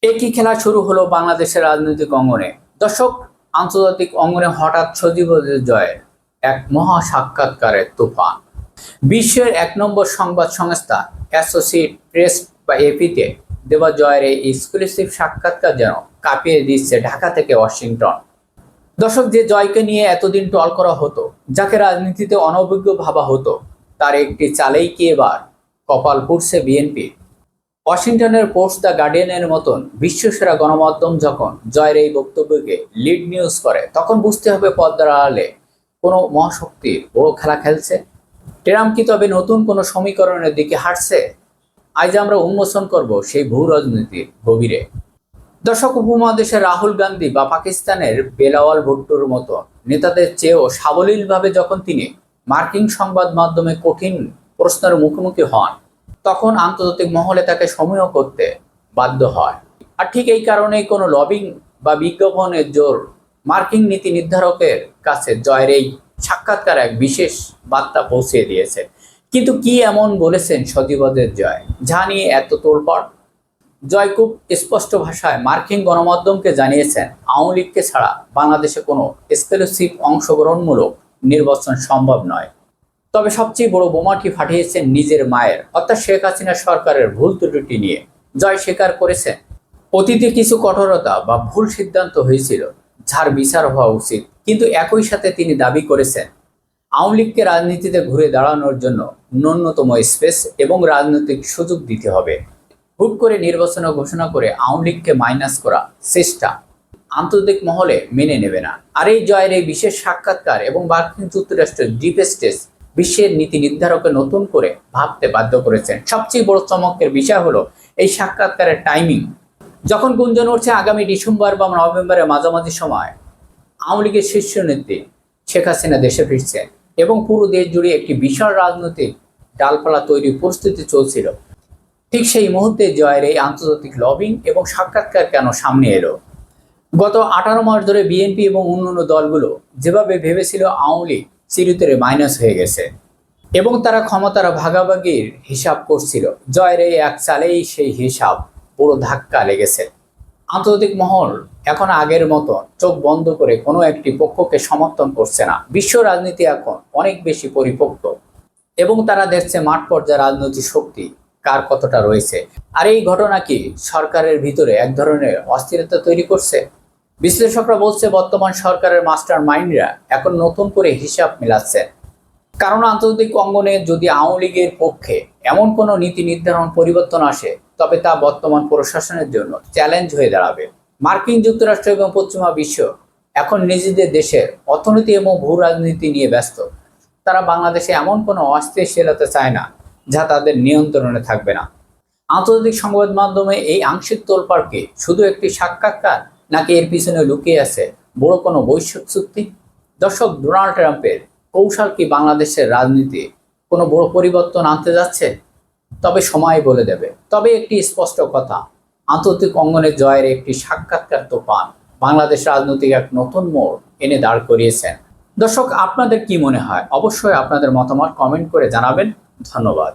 একই খেলা শুরু হলো বাংলাদেশের রাজনৈতিক অঙ্গনে। দর্শক, আন্তর্জাতিক অঙ্গনে হঠাৎ সজীবদের জয়ের এক মহা সাক্ষাৎকারের তুফান। বিশ্বের 1 নম্বর সংবাদ সংস্থা অ্যাসোসিয়েটেড প্রেস বা এপিতে দেওয়া জয়ের এই এক্সক্লুসিভ সাক্ষাৎকার যেন কাঁপিয়ে দিচ্ছে ঢাকা থেকে ওয়াশিংটন। দর্শক, যে জয়কে নিয়ে এতদিন টল করা হতো, যাকে রাজনীতিতে অনভিজ্ঞ ভাবা হতো, তার একটি চালেই কি এবার কপাল পুড়ছে বিএনপি। ওয়াশিংটনের পোস্ট দ্য গার্ডিয়ানের মতন বিশ্বসেরা গণমাধ্যম যখন জয়ের এই বক্তব্যকে লিড নিউজ করে, তখন বুঝতে হবে পদ্মার আড়ালে কোনো মহাশক্তির বড় খেলা খেলছে। ট্রাম্প কি তবে নতুন কোনো সমীকরণের দিকে হাঁটছে? আজ আমরা উন্মোচন করব সেই ভূ রাজনীতির গভীরে। দর্শক, উপমহাদেশের রাহুল গান্ধী বা পাকিস্তানের বেলাওয়াল ভুট্টোর মতো নেতাদের চেয়েও সাবলীলভাবে যখন তিনি মার্কিন সংবাদ মাধ্যমে কঠিন প্রশ্নের মুখোমুখি হন, তখন আন্তর্জাতিক মহলে তাকে সমীহ করতে বাধ্য হয়। আর ঠিক এই কারণেই কোনো লবিং বা বিজ্ঞাপনের জোর মার্কিন নীতি নির্ধারকের কাছে জয়ের এই সাক্ষাৎকার এক বিশেষ বার্তা পৌঁছে দিয়েছে। কিন্তু কি এমন বলেছেন সজীবদের জয়, যা নিয়ে এত তোলপাড়? জয় খুব স্পষ্ট ভাষায় মার্কিন গণমাধ্যমকে জানিয়েছেন, আওয়ামী লীগকে ছাড়া বাংলাদেশে কোনো এক্সক্লুসিভ অংশগ্রহণমূলক নির্বাচন সম্ভব নয়। তবে সবচেয়ে বড় বোমাটি ফাটিয়েছেন নিজের মায়ের অর্থাৎ শেখ হাসিনা সরকারের ভুল ত্রুটি নিয়ে। জয় স্বীকার করেছেন, অতীতে কিছু কঠোরতা বা ভুল সিদ্ধান্ত হয়েছিল, যার বিচার হওয়া উচিত। কিন্তু একই সাথে তিনি দাবি করেছেন, আওয়ামী লীগকে রাজনীতিতে ঘুরে দাঁড়ানোর জন্য ন্যূনতম স্পেস এবং রাজনৈতিক সুযোগ দিতে হবে। হুট করে নির্বাচন ঘোষণা করে আওয়ামী লীগকে মাইনাস করা চেষ্টা আন্তর্জাতিক মহলে মেনে নেবে না। আর এই জয়ের এই বিশেষ সাক্ষাৎকার এবং মার্কিন যুক্তরাষ্ট্রের ডিপ স্টেট বিশ্বের নীতি নির্ধারককে নতুন করে ভাবতে বাধ্য করেছেন। সবচেয়ে বড় চমকের বিষয় হলো এই সাক্ষাৎকারের টাইমিং। যখন গুঞ্জন উঠছে আগামী ডিসেম্বর বা নভেম্বরের মাঝামাঝি সময় আওয়ামী লীগের শীর্ষ নেত্রী শেখ হাসিনা দেশে ফিরছেন এবং পুরো দেশ জুড়ে একটি বিশাল রাজনৈতিক ডালপালা তৈরির পরিস্থিতি চলছিল, ঠিক সেই মুহূর্তে জয়ের এই আন্তর্জাতিক লবিং এবং সাক্ষাৎকার কেন সামনে এলো? গত 18 মাস ধরে বিএনপি এবং অন্যান্য দলগুলো যেভাবে ভেবেছিল আওয়ামী লীগ চিরতরে মাইনাস হয়ে গেছে এবং তারা ক্ষমতার ভাগাভাগির হিসাব করছিল, জয়ের এই এক চালেই সেই হিসাব পুরো ধাক্কা লেগেছে। আন্তর্জাতিক মহল এখন আগের মতো চোখ বন্ধ করে কোনো একটি পক্ষকে সমর্থন করছে না। বিশ্ব রাজনীতি এখন অনেক বেশি পরিপক্ক এবং তারা দেখছে মাঠ পর্যায়ে রাজনৈতিক শক্তি কার কতটা রয়েছে। আর এই ঘটনা কি সরকারের ভিতরে এক ধরনের অস্থিরতা তৈরি করছে? বিশ্লেষকরা বলছে, বর্তমান সরকারের মাস্টার মাইন্ডরা এখন নতুন করে হিসাব মেলাচ্ছে। কারণ আন্তর্জাতিক অঙ্গনে যদি আওয়ামী লীগের পক্ষে এমন কোনো নীতি নির্ধারণ পরিবর্তন আসে, তবে তা বর্তমান প্রশাসনের জন্য চ্যালেঞ্জ হয়ে দাঁড়াবে। মার্কিন যুক্তরাষ্ট্র এবং পশ্চিমা বিশ্ব এখন নিজেদের দেশের অর্থনীতি এবং ভূ রাজনীতি নিয়ে ব্যস্ত। তারা বাংলাদেশে এমন কোনো অস্থিতিশীলতা চায় না যা তাদের নিয়ন্ত্রণে থাকবে না। আন্তর্জাতিক সংবাদ মাধ্যমে এই আংশিক তোলপাড়কে শুধু একটি সাক্ষাৎকার, নাকি এর পিছনে লুকিয়ে আছে বড় কোনো বৈশ্বিক চুক্তি? দর্শক, ডোনাল্ড ট্রাম্পের কৌশল কি বাংলাদেশের রাজনীতি কোনো বড় পরিবর্তন আনতে যাচ্ছে? তবে সময় বলে দেবে। তবে একটি স্পষ্ট কথা, আন্তর্জাতিক অঙ্গনে জয়ের একটি সাক্ষাৎকার তুফান বাংলাদেশ রাজনৈতিক এক নতুন মোড় এনে দাঁড় করিয়েছেন। দর্শক, আপনাদের কি মনে হয়? অবশ্যই আপনাদের মতামত কমেন্ট করে জানাবেন। ধন্যবাদ।